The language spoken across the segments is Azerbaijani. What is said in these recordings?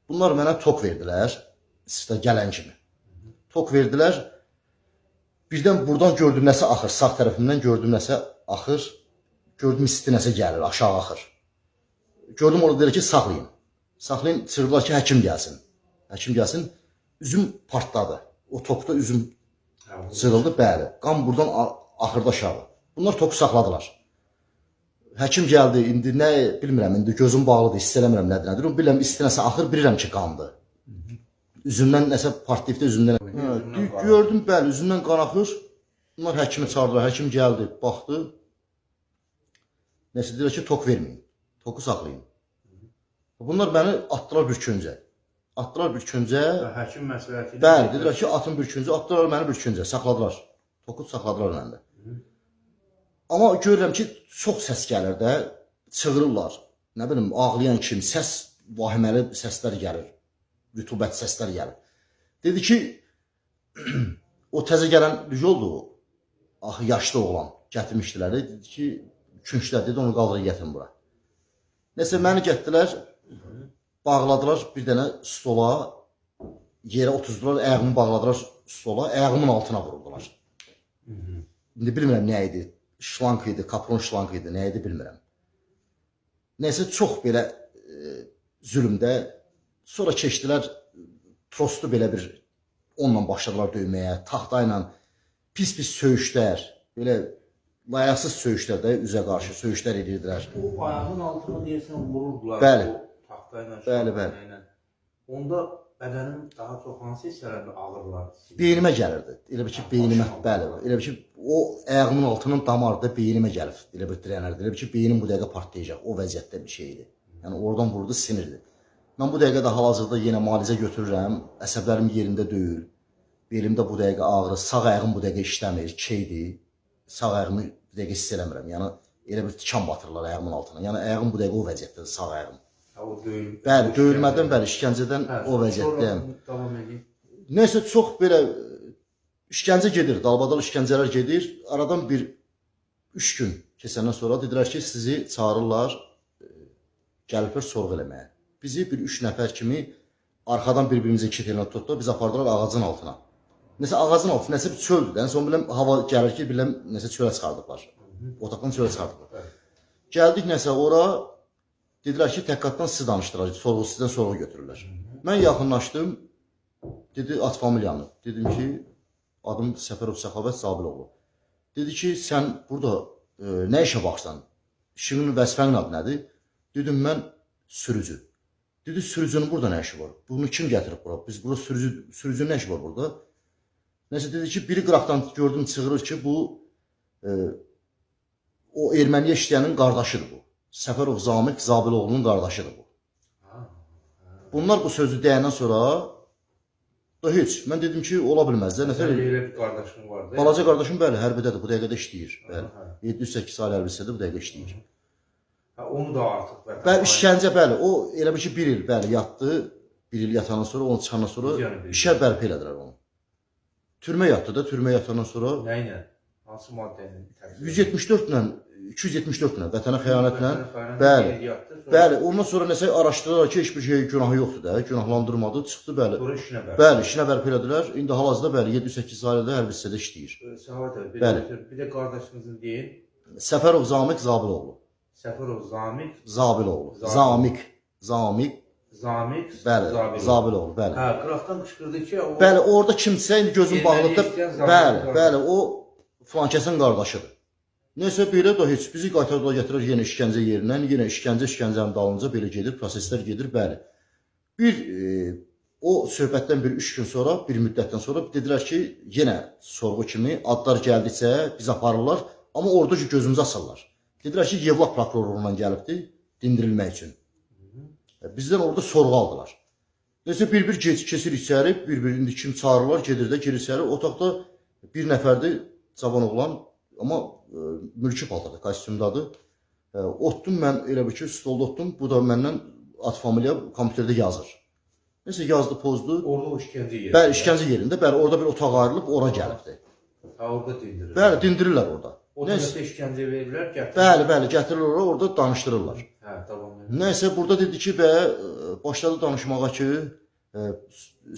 Bunlar mənə tok verdilər. İşte gələn kimi. Tok verdilər. Birdən buradan gördüm nəsə axır. Sağ tərəfimdən gördüm nəsə axır. Gördüm isti nəsə gəlir, aşağı axır. Gördüm orada deyir ki, saxlayın. Saxlayın, çığırdılar ki, həkim gəlsin. Həkim gəlsin. Üzüm partladı. O tokda üzüm çığırıldı, bəli. Qan buradan axırdı aşağı. Bunlar toku saxladılar. Həkim gəldi, indi nə bilmirəm, indi gözüm bağlıdır, hiss eləmirəm nədir, nədir. Bilirəm, isti nəsə axır, bilirəm ki, qandı. Üzümdən nəsə partlayıbdı, üzümdən. Gördüm, bəli, üzümdən qan axır. Bunlar həkimi çağırdılar, həkim gəldi, baxdı. Nəsə deyir ki, tok verməyin, toku saxlayın. Bunlar məni atdılar bir küncə. Atdılar bir küncə. Həkim məsləhəti. Bəli, dedilər ki, atın bir küncə, atdılar məni bir küncə, saxladılar. Toku saxladılar məndə. Amma görürəm ki, çox səs gəlir də, çığırırlar. Nə bilim, ağlayan kim, səs, vahiməli səslər gəlir. Rütubət səslər gəlir. Dedi ki, o təzə gələn yoldu, axı yaşlı oğlan gətirmişdilər. Dedi ki, künclər, dedi, onu qaldırın, gətirin bura. Nəsə, məni getdilər, bağladılar bir dənə stola, yerə otuzdular, ayağımı bağladılar stola, ayağımın altına vuruldular. İndi bilmirəm nə idi. Şlank idi, kapron şlank idi, nə idi bilmirəm. Nəysə çox belə zülümdə, sonra keçdilər, trostu belə bir onunla başladılar döyməyə, taxtayla pis-pis söyüşlər, belə layasız söyüşlər də üzə qarşı söyüşlər edirdilər. O ayağın altına deyəsən vururdular. Bəli. O taxtayla, bəli. şlanqla. Onda bədənin daha çox hansı hissələrdə ağrılar? Beynimə gəlirdi. Elə bir ki, beynimə, bəli. Elə bir ki, o ayağımın altının damarında beynimə gəlib. Elə bir dirənərdi. Elə bir ki, beynim bu dəqiqə partlayacaq. O vəziyyətdə bir şeydi. Yəni oradan vurdu, sinirdi. Mən bu dəqiqə də hal-hazırda yenə müalicə götürürəm. Əsəblərim yerində deyil. Belimdə bu dəqiqə ağrı, sağ ayağım bu dəqiqə işləmir, keydir. Sağ ayağımı bu dəqiqə hiss eləmirəm. Yəni elə bir tikan batırırlar ayağımın altına. Yəni ayağım bu dəqiqə o vəziyyətdədir, sağ ayağım. Bəli, döyülmədən, bəli, işgəncədən o vəziyyətdəyəm. Nəysə, çox belə işgəncə gedir, dalbadal işgəncələr gedir. Aradan bir 3 gün keçəndən sonra dedilər ki, sizi çağırırlar, gəliblər sorğu eləməyə. Bizi bir 3 nəfər kimi arxadan bir-birimizə iki telini tutdular, biz apardılar ağacın altına. Nəsə ağacın altı, nəsə bir çöldür. Yəni sonra biləm hava gəlir ki, biləm nəsə çölə çıxardıblar. Otaqdan çölə çıxardıblar. Gəldik nəsə ora, dedilər ki, təhqiqatdan sizi danışdıracaq, sizdən sorğu götürürlər. Mən yaxınlaşdım, dedi at familyanı. Dedim ki, adım Səfərov Səxavət Zabiloğlu. Dedi ki, sən burada nə işə baxsan, işinin vəzifənin adı nədir? Dedim, mən sürücü. Dedi, sürücünün burada nə işi var? Bunu kim gətirib bura? Biz burada sürücünün nə işi var burada? Nəsə dedi ki, biri qıraqdan gördüm, çığırır ki, bu o erməniyə işləyənin qardaşıdır bu. Səfərov Zamiq Zabiloğlu'nun qardaşıdır bu. Bunlar bu sözü deyəndən sonra da heç. Mən dedim ki, ola bilməz. Sənin elə bir qardaşın vardı. Balaca qardaşım, bəli, hərbidədir, bu dəqiqədə işləyir. 708 saylı hərbisədir, bu dəqiqə işləyir. Onu da artıq. Bəli, işgəncə, bəli. O elə bir ki, 1 il, bəli, yatdı. 1 il yatandan sonra, onu çıxandan sonra işə bərpa elədilər onu. Türmə yatdı da, türmə yatandan sonra. Nə ilə? Hansı maddə ilə? 174 ilə 274 ilə, vətənə xəyanətlə, bəli, bəli, ondan sonra nəsə araşdırırlar ki, heç bir şey günahı yoxdur da, günahlandırmadı, çıxdı, bəli. Sonra işinə bərpa. Bəli, işinə bərpa elədilər, indi hal-hazırda, bəli, 708 ailədə hərbi hissədə işləyir. Səxavət əli, bir də qardaşınızın deyin. Səfərov Zamiq Zabiloğlu. Səfərov Zamiq. Zabiloğlu. Zamiq, bəli, Zabiloğlu, bəli. Hə, qıraqdan qışqırdı ki, o... Bəli, orada kimsə, indi gözüm bağlıdır, bəli, o filankəsin qardaşıdır. Neysə, belə də heç bizi qaytardılar, gətirir yenə işgəncə yerindən, yenə işgəncənin dalınca belə gedir, proseslər gedir, bəli. O söhbətdən bir 3 gün sonra, bir müddətdən sonra dedilər ki, yenə sorğu kimi adlar gəldikcə biz aparırlar, amma orada ki, gözümüzü asırlar. Dedilər ki, Yevlaq prokurorluğundan gəlibdi, dindirilmək üçün. Bizdən orada sorğu aldılar. Neysə, bir-bir keçir içəri, bir-bir indi kim çağırırlar, gedir də, girir içəri. Otaqda bir nəfərdir, cavan oğlan, amma mülki paltarda, kostyumdadır. Otdum mən, elə bir ki, stolda otdum. Bu da məndən ad familiya kompüterdə yazır. Neysə, yazdı, pozdu. Orada o işgəncə yerində. Bəli, işgəncə yerində. Bəli, orada bir otaq ayrılıb, ora gəlibdi. Orada dindirirlər. Bəli, dindirirlər orada. O Neyse. neysə işgəncə verirlər, gətirirlər. Bəli, bəli, gətirirlər, orada danışdırırlar. Hə, davam edir. Nəysə, burada dedi ki, başladı danışmağa ki,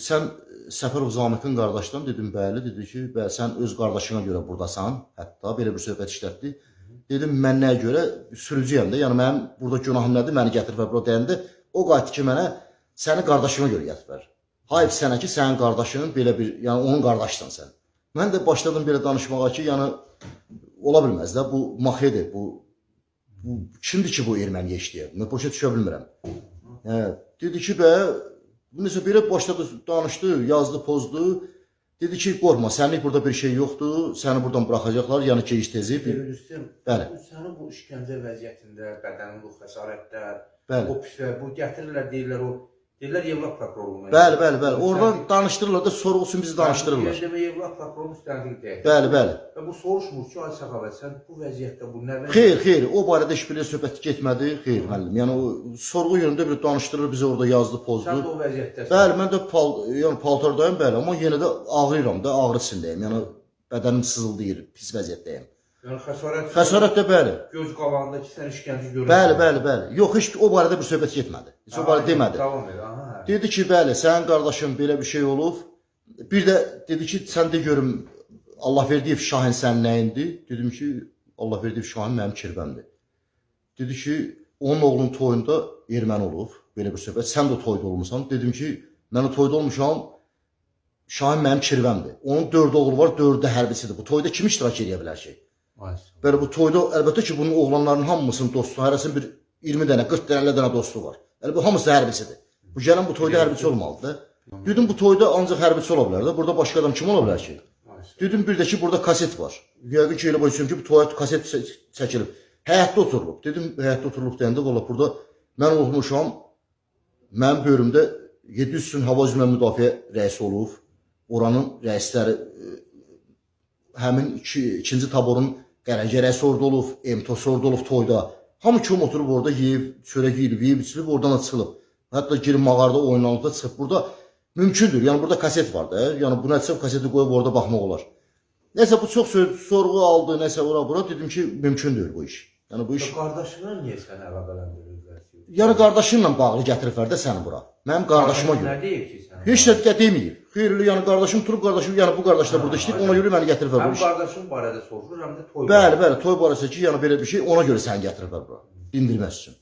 sən Səfərov Zamiqin qardaşdan, dedim, bəli, dedi ki, sən öz qardaşına görə buradasan, hətta belə bir söhbət işlətdi. Dedim, mən nəyə görə sürücüyəm də, yəni mənim burada günahım nədir, məni gətiriblər bura deyəndə, o qayıtdı ki, mənə səni qardaşına görə gətiriblər. Hayıb sənə ki, sənin qardaşının belə bir, yəni onun qardaşsan sən. Mən də başladım belə danışmağa ki, yəni ola bilməz də, bu maxiyedir, bu kimdir ki, bu erməniyə işləyər? Mən başa düşə bilmirəm. Dedi ki, necə belə başladı, danışdı, yazdı, pozdu. Dedi ki, qorxma, sənlik burada bir şey yoxdur, səni buradan buraxacaqlar, yəni ki, tezi. Bəli. Sənin bu işgəncə vəziyyətində, bədənin bu xəsarətlər, o pislər, bu gətirirlər, deyirlər Yevlax prokurorluğuna. Bəli, bəli, bəli. Oradan danışdırırlar da, sorğusun bizi danışdırırlar. Demək, Yevlax prokurorluğunun üstənliyi deyək. Bəli, bəli. Və bu soruşmur ki, ay Səxavət, sən bu vəziyyətdə bu nə vəziyyət? Xeyr, o barədə heç bir söhbət getmədi, xeyr, müəllim. Yəni, o sorğu yönündə bir danışdırır, bizi orada yazdı, pozdu. Sən də o vəziyyətdəsən. Bəli, mən də paltardayım, bəli, amma yenə də ağrıyıram da, ağrı içindəyim. Yəni, bədənim sızıldayır, pis vəziyyətdəyim. Yəni, xəsarət də bəli. Göz qabağında ki, sən işgəncə görürsən. Bəli, bəli, bəli. Yox, heç o barədə bir söhbət getmədi. Heç o barədə demədi. Davam edir, aha. Dedi ki, bəli, sənin qardaşın belə bir şey olub. Bir də dedi ki, sən də görüm, Allahverdiyev Şahin sənin nəyindi? Dedim ki, Allahverdiyev Şahin mənim kirbəmdir. Dedi ki, onun oğlunun toyunda erməni olub, belə bir söhbət. Sən də toyda olmuşsan. Dedim ki, mən toyda olmuşam, Şahin mənim kirvəmdir. Onun 4 oğlu var, 4 də hərbisidir. Bu toyda kim iştirak edə bilər ki? Belə bu toyda, əlbəttə ki, bunun oğlanlarının hamısının dostu, hərəsinin bir 20 dənə, 40 dənə, 50 dənə dostu var. Əlbəttə, hamısı hərbisidir. Bu gələn bu toyda hərbiçi olmalıdır. Dedim, bu toyda ancaq hərbiçi ola bilər də. Burada başqa adam kim ola bilər ki? Dedim, bir də ki, burada kaset var. Yəqin ki, elə başlayım ki, bu toya kaset çəkilib. Həyətdə oturulub. Dedim, həyətdə oturulub deyəndə, valla burada mən olmuşam, mənim bölümdə 700 gün hava üzrə müdafiə rəisi olub. Oranın rəisləri, həmin ikinci taborun qərəcə rəisi orada olub, MTOS orada olub toyda. Hamı kim oturub orada yeyib, çörək yeyib, içilib, oradan da çıxılıb. Hətta girib mağarada oynanıb da çıxıb. Burada mümkündür. Yəni burada kaset var da. Yəni buna çıxıb kaseti qoyub orada baxmaq olar. Nəsə bu çox sorğu aldı, nəsə ora-bura. Dedim ki, mümkündür bu iş. Yəni bu iş... Qardaşına niyə səni əlaqələndirirlər? Yəni qardaşınla bağlı gətiriblər də səni bura. Mənim qardaşıma görə. Nə deyir ki sən? Heç nə deməyib. Xeyirli, yəni qardaşım turub qardaşım, yəni bu qardaş da burada işləyib, ona görə məni gətiriblər bu iş. Həm qardaşın barədə soruşur, həm də toy. Bəli, bəli, toy barəsi ki, yəni belə bir şey, ona görə səni gətiriblər bura. Dindirmək üçün.